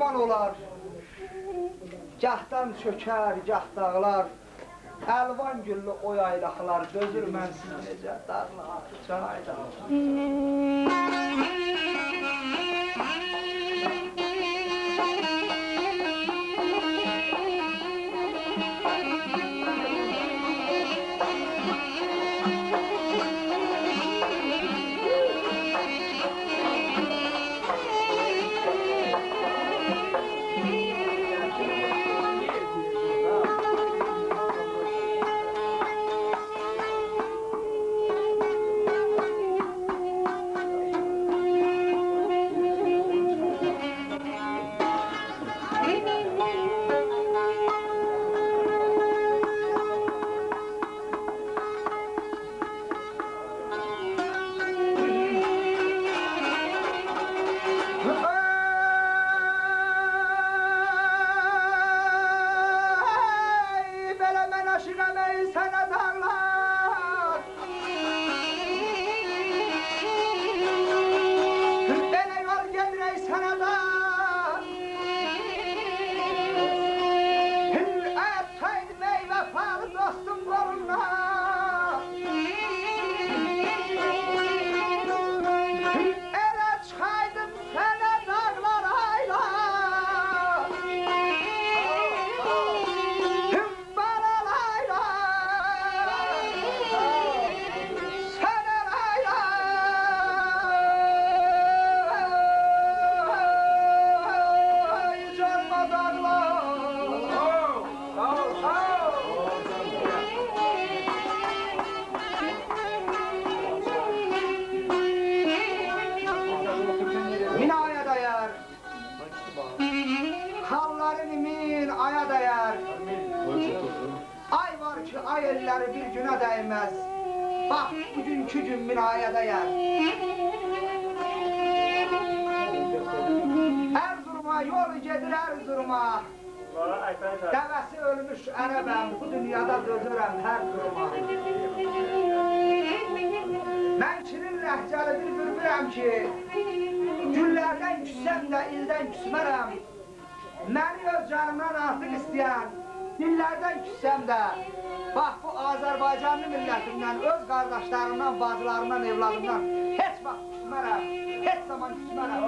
duman olar. Gahdan çökər, gah dağlar. Əlvan güllü o yaylaqlar. Dözür mənsiz necə dağlar, can aydalar. Ay elleri bir güne değmez. Bak bugünkü gün minaya değer. Erzurum'a yol gedir Erzurum'a. Devesi ölmüş Erebem, bu dünyada dözürəm her duruma. Ben Çinin lehcəli bir bülbüləm ki, güllərdən küssəm də ildən küsmərəm. Məni öz canımdan artıq istəyən, dillərdən küssəm də, bax bu Azərbaycanlı millətimdən, öz qardaşlarımdan, bacılarımdan, evladımdan heç vaxt küsmərəm, heç zaman küsmərəm.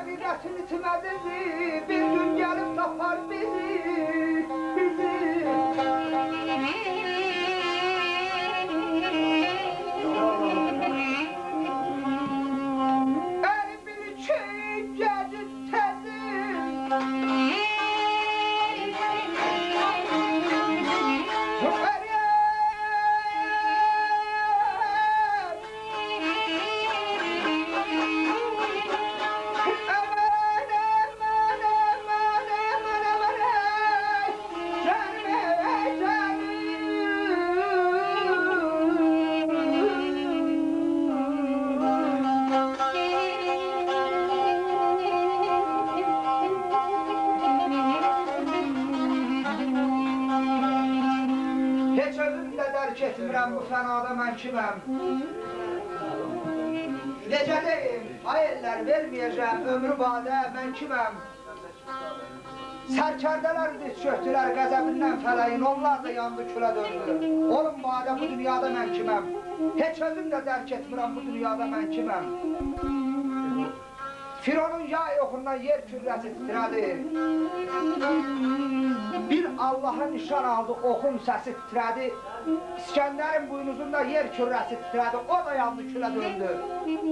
Həqiqətini timədindi, bir gün gəlib tapar bizi, bizi. Əli bir ki, gecib təzim. Etmirəm, bu fənada mən kiməm? Necə deyim, ay eller verməyəcəm, ömrü badə mən kiməm? Sərkərdələr diz çöktülər qəzəbindən fələyin, onlar da yandı külə döndü. Olun badə, bu dünyada mən kiməm? Heç özüm də dərk etmirəm, bu dünyada mən kiməm? Fironun yay oxundan yer kürrəsi titrədi. Bir Allah'a nişan aldı, oxun səsi titrədi. İskəndərin buynuzunda yer kürrəsi titrədi, o da yandı külə döndü.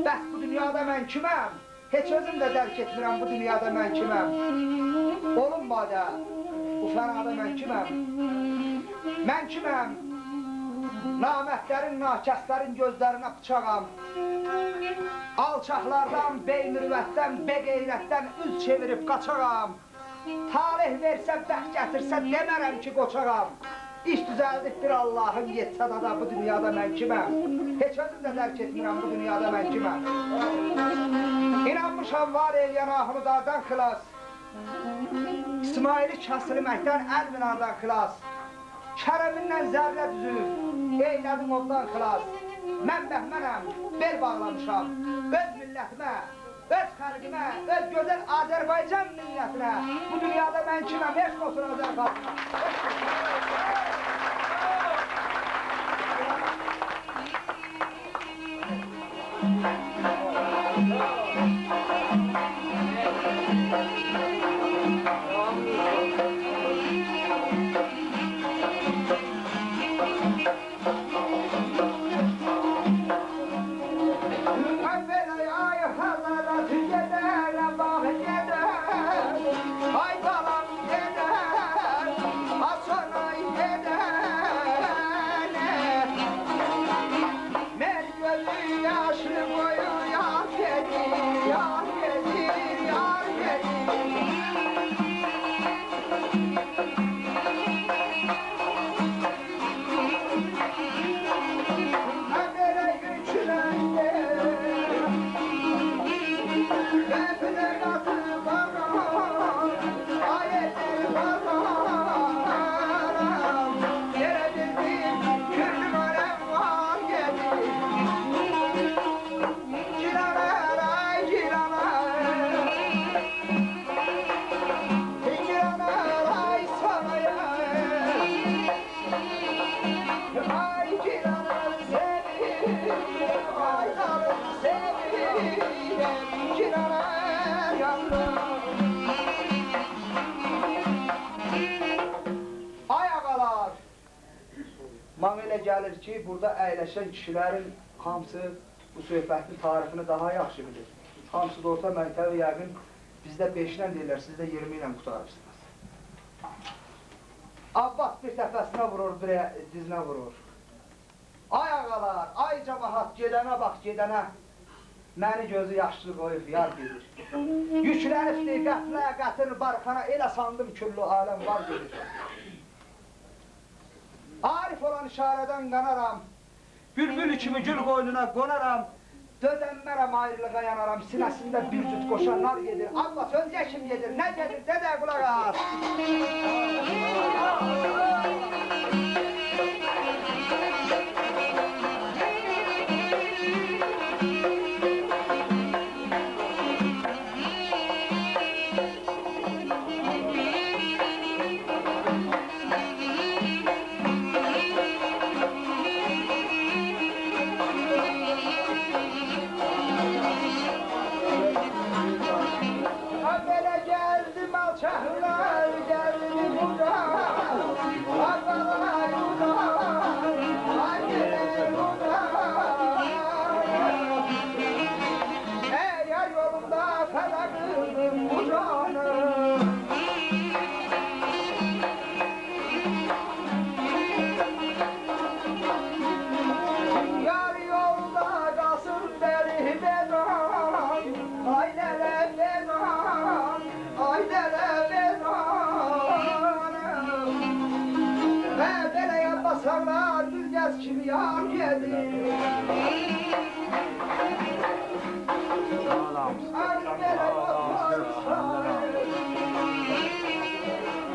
Bəs bu dünyada mən kiməm? Heç özüm də dərk etmirəm, bu dünyada mən kiməm? Olun badə, bu fənada mən kiməm? Mən kiməm? Namərdlərin, nakəslərin gözlərinə bıçağam. Alçaqlardan, beynirvətdən, beqeyrətdən üz çevirib qaçağam. Talih versə, bəxt gətirsə, demərəm ki, qoçağam. İş düzəldikdir Allah'ın yetsədə da bu dünyada mən kiməm? Heç özüm də dərk etmirəm, bu dünyada mən kiməm? İnanmışam var eləyən ahımdardan xilas. İsmaili kəsilməkdən əlminardan xilas. Kərəmindən zərrə düzüb, eylədim ondan xilas. Mən bəhmənəm, bel bağlamışam, öz millətimə, öz xərqimə, öz gözəl Azərbaycan millətinə. Bu dünyada mən kiməm, heç olsun Azərbaycan. Mənə elə gəlir ki, burada əyləşən kişilərin hamısı bu söhbətin tarixini daha yaxşı bilir. Hamısı da orta məktəbi yəqin bizdə 5-lə deyirlər, sizdə 20 ilə qutarırsınız. Abbas bir təpəsinə vurur, bir dizinə vurur. Ay ağalar, ay cəmahat, gedənə bax, gedənə. Məni gözü yaşlı qoyub, yar gedir. Yüklənibdi, qətlə, qətl, barxana, elə sandım küllü aləm var gedir. Arif olan işarədən qanaram, bülbül kimi gül qoynuna qonaram, dözənmərəm ayrılığa yanaram, sinəsində bir cüt qoşanlar gedir. Allah sözcə kim gedir, nə gedir, dədə qulaq as. alçaklar geldi burada, Arbalar burada, Aygeler burada. Eğer yolunda feda kıldım bu canı, yar yolda kalsın deli bedan, ailele bedan, ailele bedan. Ve beleye basarlar düzgez kimi yar gelir. Ailele basarlar,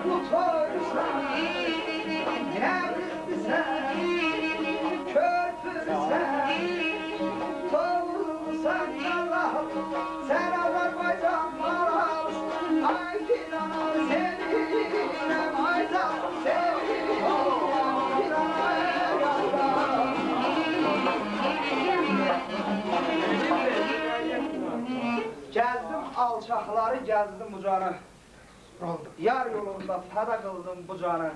tutarsan, evlisin, kötüsen, soğursan Allah'ım, sen Azerbaycan maral, ay Kinan'a sevinem, ay canım sevinem, Kinan'a yandım. Gezdim alçakları, gezdim bu canı. Yar yolunda feda kıldım bu canı.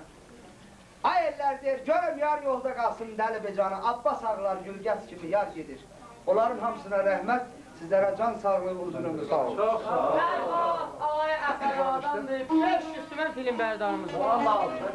Ay eller der, görüm yar yolda kalsın deli be canı. Abbas ağlar gülgəs kimi yar gedir. Onların hamısına rəhmət, sizlərə can sağlığı, uzun ömür sağ olun. Çox sağ olun. Ağay əsəri adamdır. 500 tümən film bərdarımız var. Allah olsun.